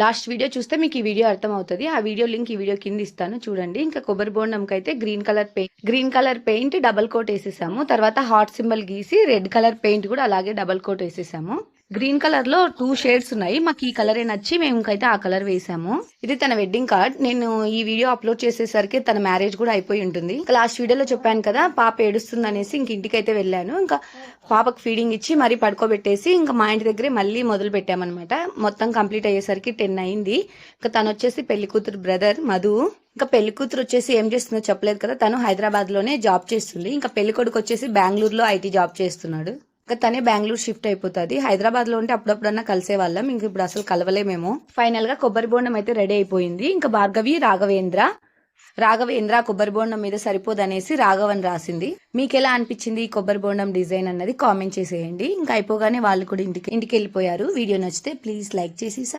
Last video చూస్తే మీకు ఈ వీడియో అర్థమవుతుంది. ఆ వీడియో లింక్ ఈ వీడియో కింద ఇస్తాను చూడండి. ఇంకా కొబ్బరి బోండంకి అయితే green colour paint double coat వేసేసాము. తర్వాత హార్ట్ సింబల్ గీసి రెడ్ కలర్ పెయింట్ కూడా అలాగే డబల్ కోట్ వేసేసాము. గ్రీన్ కలర్ లో 2 షేడ్స్ ఉన్నాయి. మాకు ఈ కలరే నచ్చి మేము ఇంకైతే ఆ కలర్ వేసాము. ఇది తన వెడ్డింగ్ కార్డ్. నేను ఈ వీడియో అప్లోడ్ చేసేసరికి తన మ్యారేజ్ కూడా అయిపోయి ఉంటుంది. లాస్ట్ వీడియోలో చెప్పాను కదా పాప ఏడుస్తుంది అనేసి ఇంక ఇంటికి అయితే వెళ్ళాను. ఇంకా పాపకు ఫీడింగ్ ఇచ్చి మరీ పడుకోబెట్టేసి ఇంకా మా ఇంటి దగ్గరే మళ్ళీ మొదలు పెట్టామన్నమాట. మొత్తం కంప్లీట్ అయ్యేసరికి 10 అయింది. ఇంకా తను వచ్చేసి పెళ్లి కూతురు బ్రదర్ మధు. ఇంకా పెళ్లి కూతురు వచ్చేసి ఏం చేస్తుందో చెప్పలేదు కదా, తను హైదరాబాద్ లోనే జాబ్ చేస్తుంది. ఇంకా పెళ్లి కొడుకు వచ్చేసి బెంగళూరులో ఐటీ జాబ్ చేస్తున్నాడు. ఇంకా తనే బెంగళూరు షిఫ్ట్ అయిపోతుంది. హైదరాబాద్ లో ఉంటే అప్పుడప్పుడన్నా కలిసే వాళ్ళం. ఇంక ఇప్పుడు అసలు కలవలేమేమో. ఫైనల్ గా కొబ్బరి బోండం అయితే రెడీ అయిపోయింది. ఇంకా భార్గవి రాఘవేంద్ర కొబ్బరి బోండం మీద సరిపోదనేసి రాఘవన్ రాసింది. మీకు ఎలా అనిపించింది ఈ కొబ్బరి బోండం డిజైన్ అన్నది కామెంట్ చేసేయండి. ఇంకా అయిపోగానే వాళ్ళు కూడా ఇంటికి వెళ్ళిపోయారు. వీడియో నచ్చితే ప్లీజ్ లైక్ చేసి